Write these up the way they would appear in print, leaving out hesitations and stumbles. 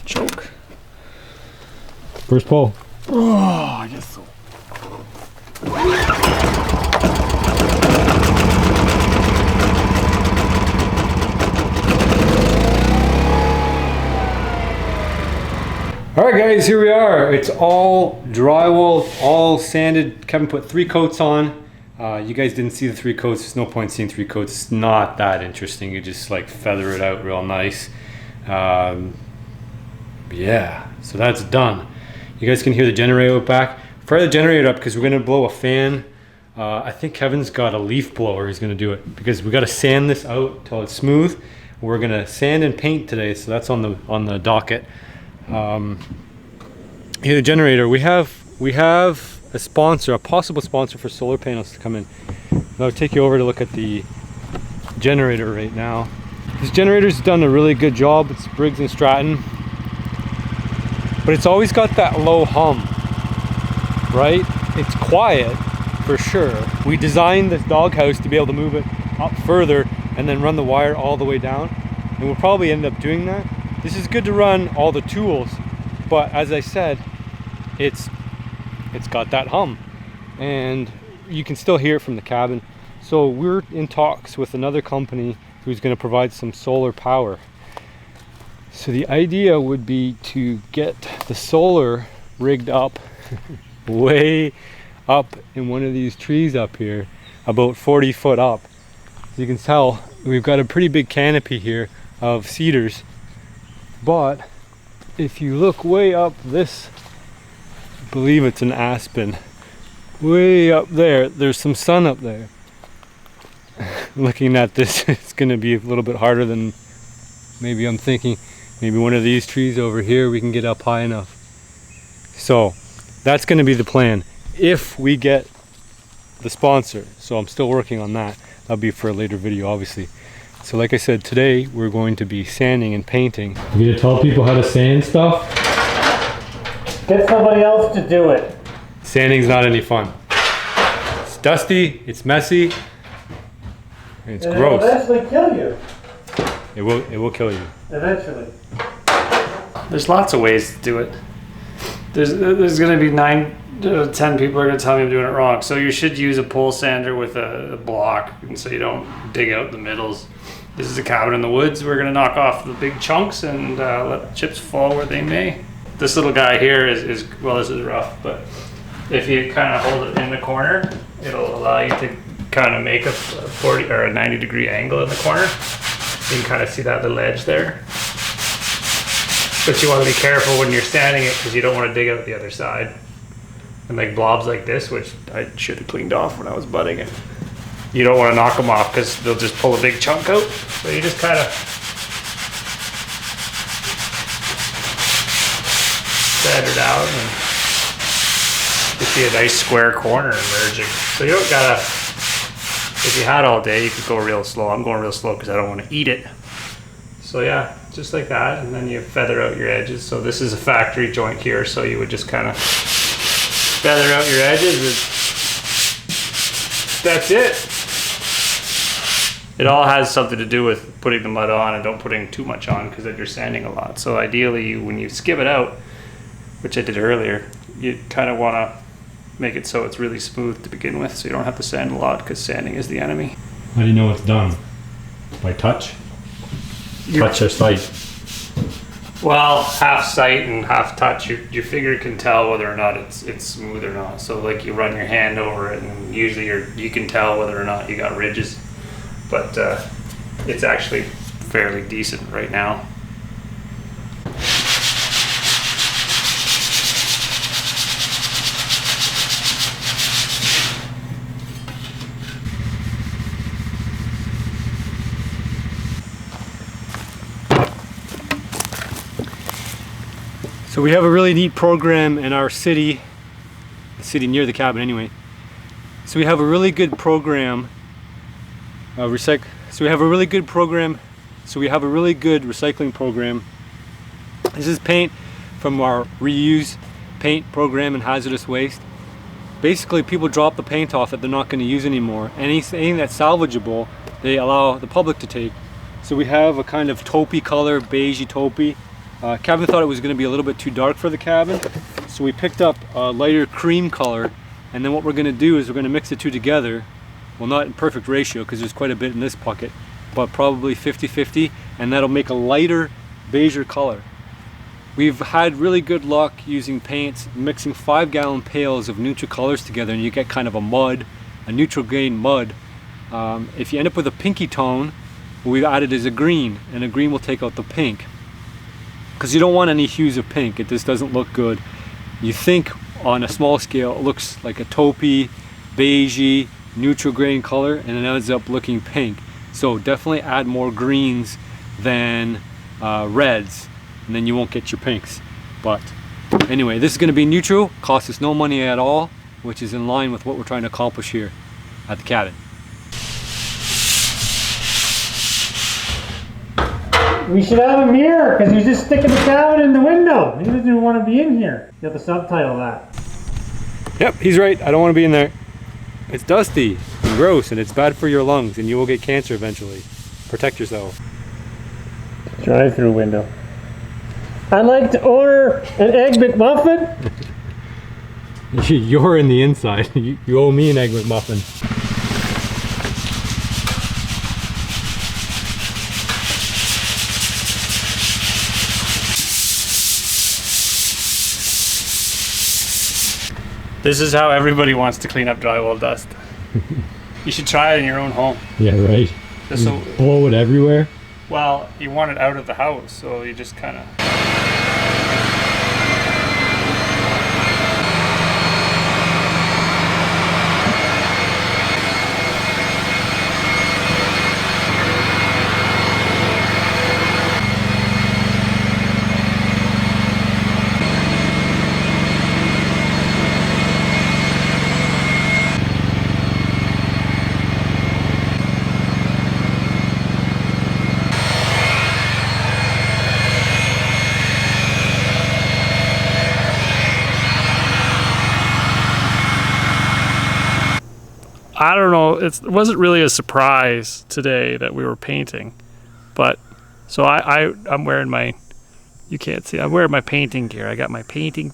Choke. First pull. Oh, I guess so. All right, guys, here we are. It's all drywall, all sanded. Kevin put 3 coats on. You guys didn't see the 3 coats. There's no point seeing 3 coats. It's not that interesting. You just like feather it out real nice. Yeah, so that's done. You guys can hear the generator out back. Fire the generator up because we're gonna blow a fan. I think Kevin's got a leaf blower. He's gonna do it because we gotta sand this out till it's smooth. We're gonna sand and paint today, so that's on the docket. Here, the generator. We have a sponsor, a possible sponsor for solar panels to come in. I'll take you over to look at the generator right now. This generator's done a really good job. It's Briggs and Stratton, but it's always got that low hum, right? It's quiet for sure. We designed this doghouse to be able to move it up further and then run the wire all the way down, and we'll probably end up doing that. This is good to run all the tools, but as I said, it's got that hum, and you can still hear it from the cabin. So we're in talks with another company who's going to provide some solar power. So the idea would be to get the solar rigged up way up in one of these trees up here, about 40 foot up. As you can tell, we've got a pretty big canopy here of cedars. But if you look way up this, I believe it's an aspen, way up there, there's some sun up there. Looking at this, it's going to be a little bit harder than maybe I'm thinking. Maybe one of these trees over here we can get up high enough. So that's going to be the plan if we get the sponsor. So I'm still working on that. That'll be for a later video, obviously. So like I said, today we're going to be sanding and painting. You gonna tell people how to sand stuff? Get somebody else to do it. Sanding's not any fun. It's dusty, it's messy, and it's gross. It'll eventually kill you. It will kill you. Eventually. There's lots of ways to do it. There's gonna be 9 to 10 people are gonna tell me I'm doing it wrong. So you should use a pole sander with a block, and so you don't dig out the middles. This is a cabin in the woods. We're gonna knock off the big chunks and let the chips fall where they may. This little guy here is well, this is rough, but if you kind of hold it in the corner, it'll allow you to kind of make a 40 or a 90-degree angle in the corner. You can kind of see that little edge there. But you want to be careful when you're sanding it because you don't want to dig out the other side. And like blobs like this, which I should have cleaned off when I was butting it, you don't want to knock them off because they'll just pull a big chunk out. So you just kind of sand it out and you see a nice square corner emerging. So you don't gotta, if you had all day, you could go real slow. I'm going real slow because I don't want to eat it. So yeah, just like that, and then you feather out your edges. So this is a factory joint here, so you would just kind of feather out your edges and that's it. It all has something to do with putting the mud on and don't putting too much on because then you're sanding a lot. So ideally, when you skip it out, which I did earlier, you kind of want to make it so it's really smooth to begin with, so you don't have to sand a lot because sanding is the enemy. How do you know it's done? By touch? Touch or sight? Well, half sight and half touch. Your finger can tell whether or not it's smooth or not. So like you run your hand over it and usually you can tell whether or not you got ridges. But it's actually fairly decent right now. So we have a really neat program in our city, the city near the cabin anyway. So we have a really good program. So we have a really good recycling program. This is paint from our reuse paint program and hazardous waste. Basically, people drop the paint off that they're not going to use anymore. Anything that's salvageable, they allow the public to take. So we have a kind of taupey color, beigey taupey. Kevin thought it was going to be a little bit too dark for the cabin, so we picked up a lighter cream color, and then what we're going to do is we're going to mix the two together. Well, not in perfect ratio because there's quite a bit in this bucket, but probably 50-50, and that'll make a lighter beige color. We've had really good luck using paints, mixing 5-gallon pails of neutral colors together, and you get kind of a neutral green mud. If you end up with a pinky tone, what we've added is a green, and a green will take out the pink. Because you don't want any hues of pink, it just doesn't look good. You think on a small scale it looks like a taupey, beigey, neutral grain color, and it ends up looking pink. So definitely add more greens than reds, and then you won't get your pinks. But anyway, this is going to be neutral, costs us no money at all, which is in line with what we're trying to accomplish here at the cabin. We should have a mirror, because he's just sticking the cabin in the window. He doesn't even want to be in here. You have to subtitle that. Yep, he's right. I don't want to be in there. It's dusty and gross, and it's bad for your lungs, and you will get cancer eventually. Protect yourself. Drive-through window. I'd like to order an Egg McMuffin. You're in the inside. You owe me an Egg McMuffin. This is how everybody wants to clean up drywall dust. You should try it in your own home. Yeah, right. Just so, blow it everywhere. well, you want it out of the house, so you just kind of... I don't know, it wasn't really a surprise today that we were painting, but so I'm wearing my, you can't see, I'm wearing my painting gear. I got my painting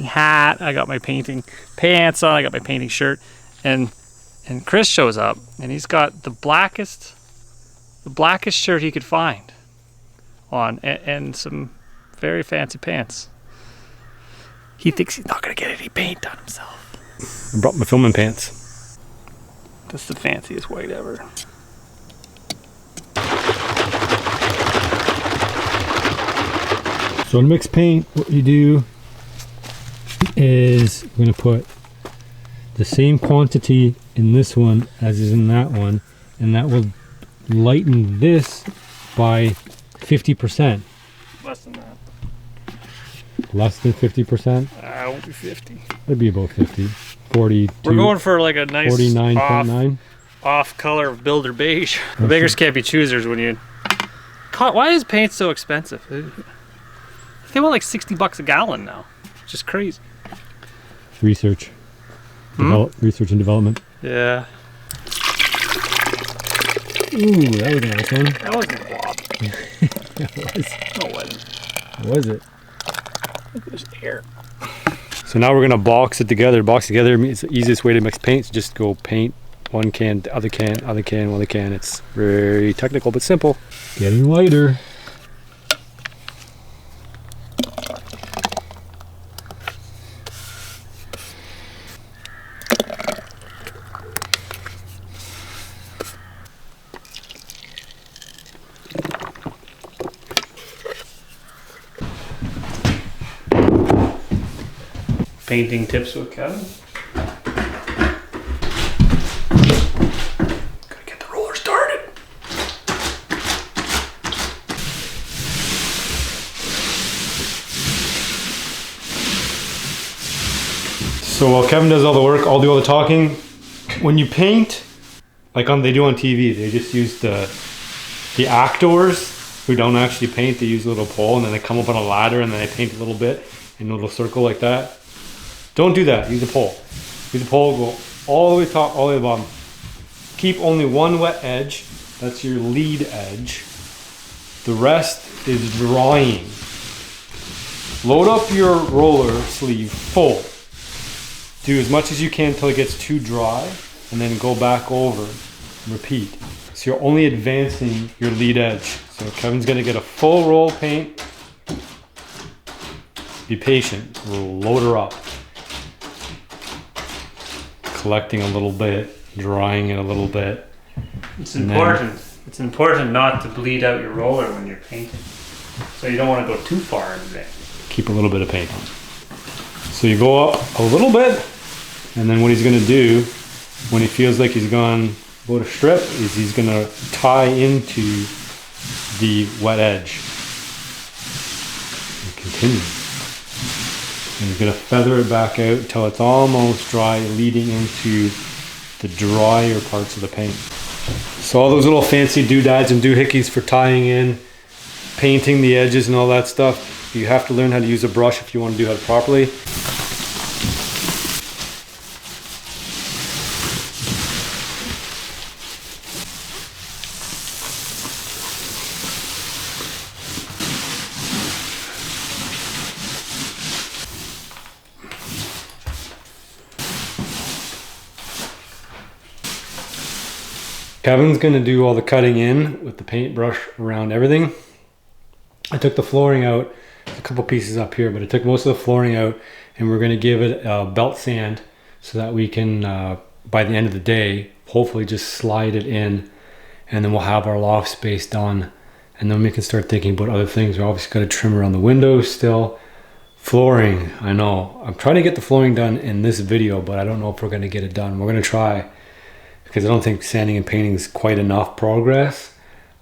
hat, I got my painting pants on, I got my painting shirt, and Chris shows up and he's got the blackest shirt he could find on and some very fancy pants. He thinks he's not gonna get any paint on himself. I brought my filming pants. That's the fanciest white ever. So to mix paint, what you do is we're going to put the same quantity in this one as is in that one, and that will lighten this by 50%. Less than that. Less than 50%? I won't be 50. It'd be about 50. 42. We're going for like a nice 49.9. off color of builder beige. The beggars can't be choosers when you... Why is paint so expensive? They want like $60 a gallon now. It's just crazy. Research. Research and development. Yeah. Ooh, that was a nice one. That wasn't a blob. It was. No, it wasn't. What was it? Look at this air. So now we're gonna box it together. Box together is the easiest way to mix paints. Just go paint one can, the other can, other can, other can. It's very technical but simple. Getting lighter. Painting tips with Kevin. Gotta get the roller started. So while Kevin does all the work, I'll do all the talking. When you paint, like they do on TV, they just use the actors who don't actually paint. They use a little pole and then they come up on a ladder and then they paint a little bit in a little circle like that. Don't do that. Use a pole. Use a pole. Go all the way top, all the way to the bottom. Keep only one wet edge. That's your lead edge. The rest is drying. load up your roller sleeve full. Do as much as you can until it gets too dry, and then go back over. Repeat. So you're only advancing your lead edge. So Kevin's gonna get a full roll of paint. Be patient. We'll load her up. Collecting a little bit, drying it a little bit. It's important. It's important not to bleed out your roller when you're painting. So you don't want to go too far into it. Keep a little bit of paint on. So you go up a little bit, and then what he's gonna do when he feels like he's gone about a strip is he's gonna tie into the wet edge. And continue. And he's gonna feather it back out until it's almost dry, leading into the drier parts of the paint. So all those little fancy doodads and doohickeys for tying in, painting the edges and all that stuff, you have to learn how to use a brush if you want to do it properly. Kevin's gonna do all the cutting in with the paintbrush around everything. I took the flooring out, a couple pieces up here, but I took most of the flooring out, and we're gonna give it a belt sand so that we can, by the end of the day, hopefully just slide it in, and then we'll have our loft space done. And then we can start thinking about other things. We're obviously gonna trim around the windows still. Flooring, I know. I'm trying to get the flooring done in this video, but I don't know if we're gonna get it done. We're gonna try, because I don't think sanding and painting is quite enough progress.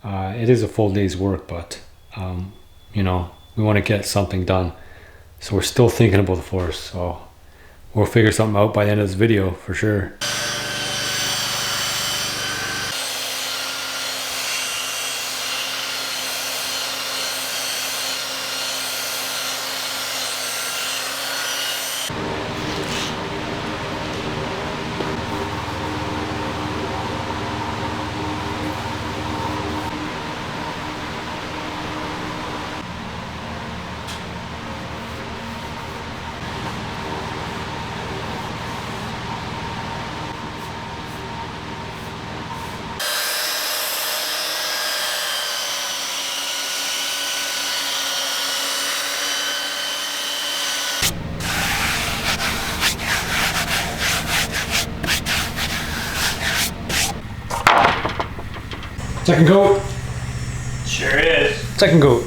It is a full day's work, but you know, we want to get something done. So we're still thinking about the floors. So we'll figure something out by the end of this video for sure. Second coat. Sure is. Second coat.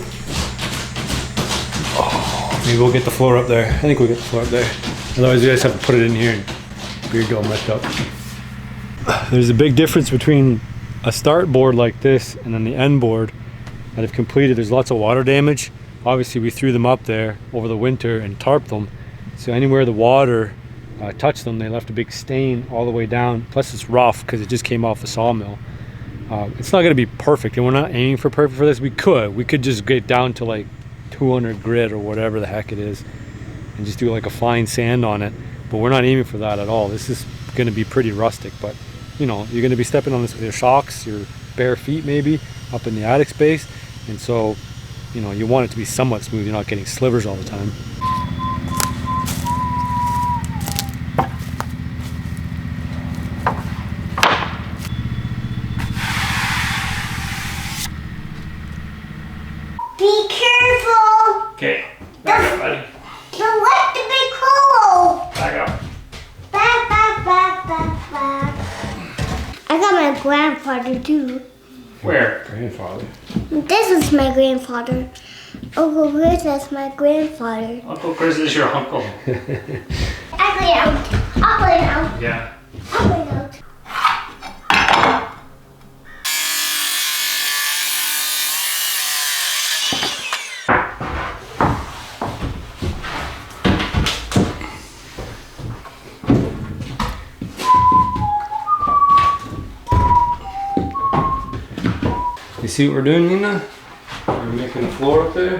Oh, maybe we'll get the floor up there. I think we'll get the floor up there. Otherwise you guys have to put it in here and beard all messed up. There's a big difference between a start board like this and then the end board that I've completed. There's lots of water damage. Obviously we threw them up there over the winter and tarped them. So anywhere the water touched them, they left a big stain all the way down. Plus it's rough because it just came off the sawmill. It's not going to be perfect, and we're not aiming for perfect for this. We could just get down to like 200 grit or whatever the heck it is and just do like a fine sand on it, but we're not aiming for that at all. This is going to be pretty rustic, but you know, you're going to be stepping on this with your shocks, your bare feet maybe, up in the attic space, and so you know, you want it to be somewhat smooth. You're not getting slivers all the time. Be careful! Okay, back up, buddy. Don't let the big hole! Back up. Back. I got my grandfather too. Where? Grandfather. This is my grandfather. Uncle Chris is my grandfather. Uncle Chris is your uncle. I'll play out. Yeah. I'll play out. You see what we're doing, Nina? We're making the floor up there.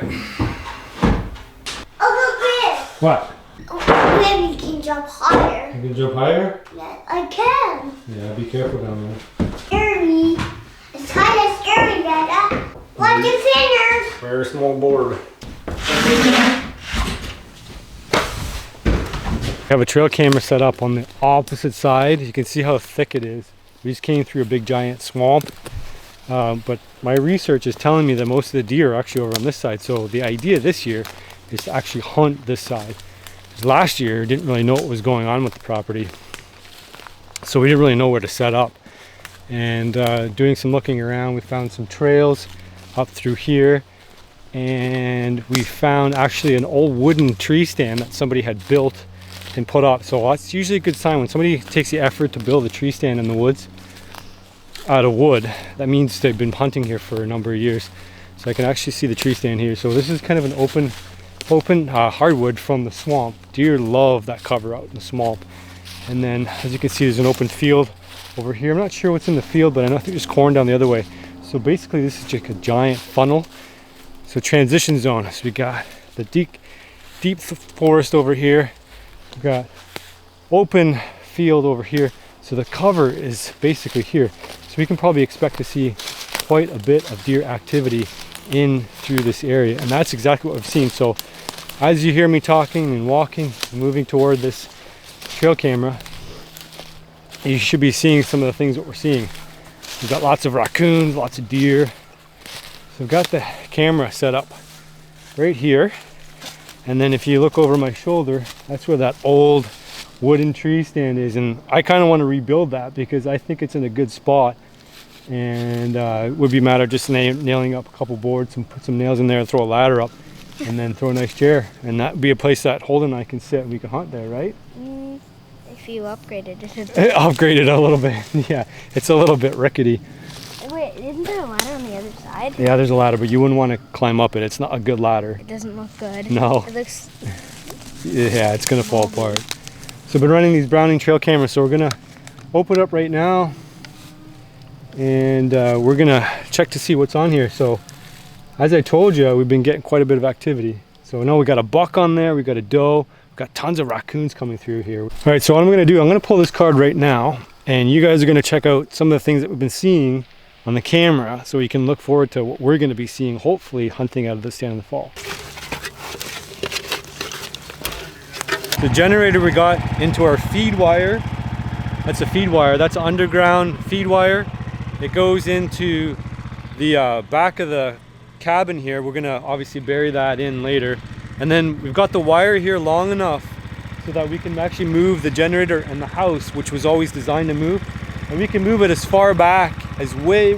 Uncle Chris! What? Uncle Chris, you can jump higher. You can jump higher? Yes, I can. Yeah, be careful down there. Scary. It's kind of scary, Dada. Watch your fingers. Very small board. We have a trail camera set up on the opposite side. You can see how thick it is. We just came through a big giant swamp. But my research is telling me that most of the deer are actually over on this side. So the idea this year is to actually hunt this side. Last year, didn't really know what was going on with the property. So we didn't really know where to set up. And doing some looking around, we found some trails up through here. And we found actually an old wooden tree stand that somebody had built and put up. So that's usually a good sign when somebody takes the effort to build a tree stand in the woods out of wood. That means they've been hunting here for a number of years. So I can actually see the tree stand here. So this is kind of an open hardwood from the swamp. Deer love that cover out in the swamp. And then as you can see, there's an open field over here. I'm not sure what's in the field, but I know there's corn down the other way. So basically this is just a giant funnel. So transition zone. So we got the deep forest over here. We got open field over here. So the cover is basically here. So we can probably expect to see quite a bit of deer activity in through this area. And that's exactly what we've seen. So as you hear me talking and walking and moving toward this trail camera, you should be seeing some of the things that we're seeing. We've got lots of raccoons, lots of deer. So I've got the camera set up right here. And then if you look over my shoulder, that's where that old wooden tree stand is. And I kind of want to rebuild that because I think it's in a good spot. And it would be a matter of just nailing up a couple boards and put some nails in there and throw a ladder up and then throw a nice chair. And that would be a place that Holden and I can sit and we can hunt there, right? If you upgraded it. Upgraded a little bit. Yeah, it's a little bit rickety. Wait, isn't there a ladder on the other side? Yeah, there's a ladder, but you wouldn't want to climb up it. It's not a good ladder. It doesn't look good. No. It looks... Yeah, it's going to fall apart. So I've been running these Browning trail cameras, so we're going to open it up right now. And we're going to check to see what's on here. So as I told you, we've been getting quite a bit of activity. So now we got a buck on there, we got a doe, we've got tons of raccoons coming through here. All right, so what I'm going to do, I'm going to pull this card right now, and you guys are going to check out some of the things that we've been seeing on the camera, so we can look forward to what we're going to be seeing, hopefully hunting out of this stand in the fall. The generator we got into our feed wire. That's a feed wire. That's an underground feed wire. It goes into the back of the cabin here. We're gonna obviously bury that in later. And then we've got the wire here long enough so that we can actually move the generator and the house, which was always designed to move. And we can move it as far back as way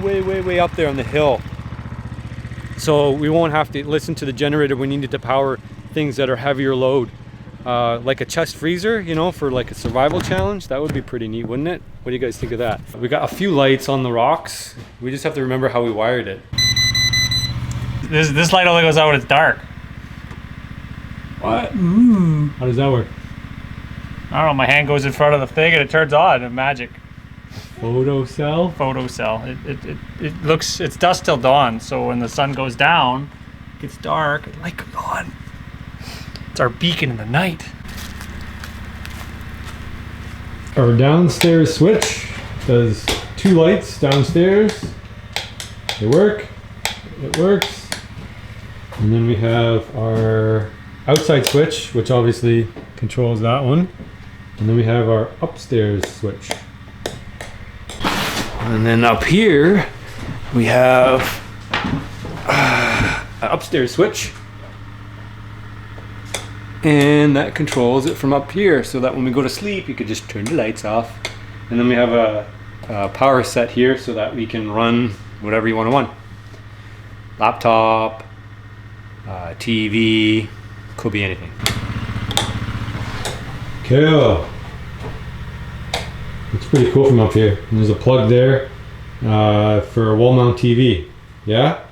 up there on the hill. So we won't have to listen to the generator when you need to power things that are heavier load. Like a chest freezer, you know, for like a survival challenge. That would be pretty neat, wouldn't it? What do you guys think of that? We got a few lights on the rocks. We just have to remember how we wired it. This light only goes out when it's dark. What? How does that work? I don't know, my hand goes in front of the thing and it turns on. And magic. Photo cell? Photo cell. It looks, it's dusk till dawn, so when the sun goes down, it gets dark, and light comes on. It's our beacon in the night. Our downstairs switch does 2 lights downstairs. They work. It works. And then we have our outside switch, which obviously controls that one. And then we have our upstairs switch. And then up here we have an upstairs switch. And that controls it from up here, so that when we go to sleep, you could just turn the lights off. And then we have a power set here so that we can run whatever you want to run. Laptop, TV, could be anything. Cool. It's pretty cool from up here. And there's a plug there for a wall mount TV. Yeah?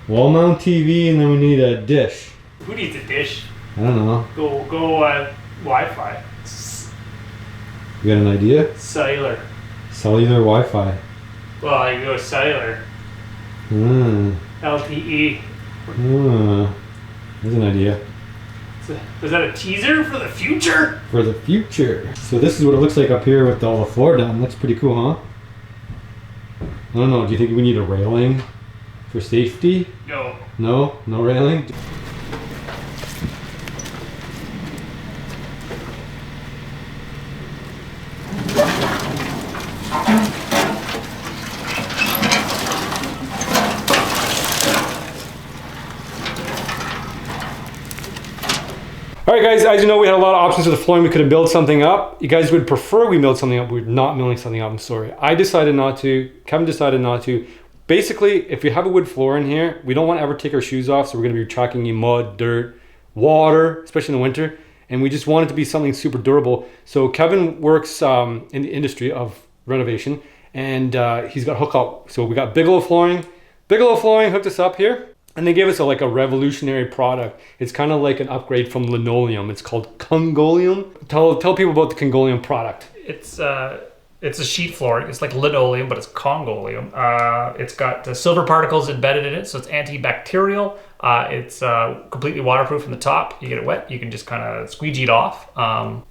Wall mount TV, and then we need a dish. Who needs a dish? I don't know. Go Wi-Fi. You got an idea? Cellular. Cellular Wi-Fi. Well, you go cellular. LTE. There's an idea. Is that a teaser for the future? For the future. So this is what it looks like up here with all the floor done. That's pretty cool, huh? I don't know. Do you think we need a railing for safety? No. No? No railing? All right, guys, as you know, we had a lot of options for the flooring. We could have built something up. You guys would prefer we build something up. We're not building something up, I'm sorry. I decided not to. Kevin decided not to. Basically, if we have a wood floor in here, we don't want to ever take our shoes off, so we're going to be tracking in mud, dirt, water, especially in the winter, and we just want it to be something super durable. So Kevin works in the industry of renovation, and he's got hookup. So we got Bigelow flooring. Bigelow flooring hooked us up here. And they gave us like a revolutionary product. It's kind of like an upgrade from linoleum. It's called Congolium. Tell people about the Congolium product. It's a sheet flooring. It's like linoleum, but it's Congolium. It's got the silver particles embedded in it, so it's antibacterial. It's completely waterproof from the top. You get it wet, you can just kind of squeegee it off.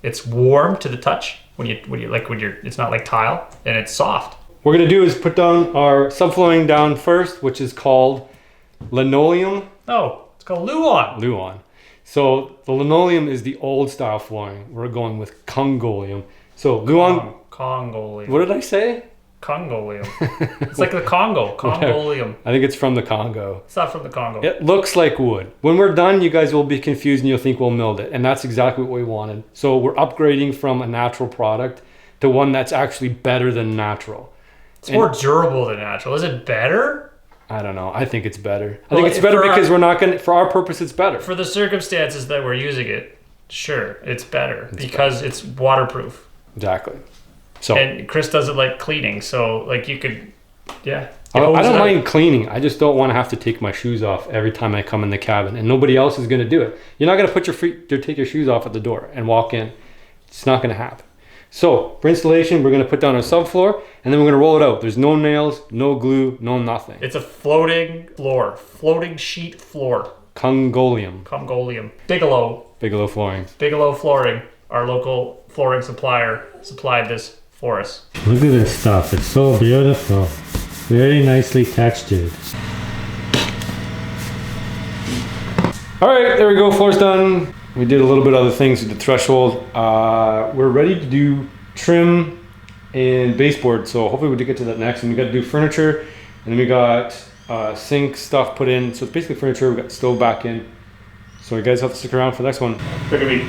It's warm to the touch it's not like tile, and it's soft. What we're gonna do is put down our subflooring down first, which is called linoleum. Oh, it's called Luon. Luon. So the linoleum is the old style flooring. We're going with Congolium. So Luon. Congolium. What did I say? Congolium. It's like the Congo. Congolium. I think it's from the Congo. It's not from the Congo. It looks like wood. When we're done, you guys will be confused and you'll think we'll milled it. And that's exactly what we wanted. So we're upgrading from a natural product to one that's actually better than natural. It's more durable than natural. Is it better? I don't know. I think it's better. I think it's better because we're not going to, for our purpose, it's better. For the circumstances that we're using it, sure, it's better because it's waterproof. Exactly. So, and Chris doesn't like cleaning, so like you could, yeah. I don't mind cleaning. I just don't want to have to take my shoes off every time I come in the cabin, and nobody else is going to do it. You're not going to put take your shoes off at the door and walk in. It's not going to happen. So for installation, we're going to put down our subfloor, and then we're going to roll it out. There's no nails, no glue, no nothing. It's a floating floor, floating sheet floor. Congolium. Bigelow flooring. Bigelow flooring, our local flooring supplier, supplied this for us. Look at this stuff. It's so beautiful. Very nicely textured. All right, there we go. Floor's done. We did a little bit of other things with the threshold. We're ready to do trim and baseboard, so hopefully we get to that next. And we got to do furniture, and then we got sink stuff put in. So it's basically furniture. We got the stove back in. So you guys have to stick around for the next one. Look at me.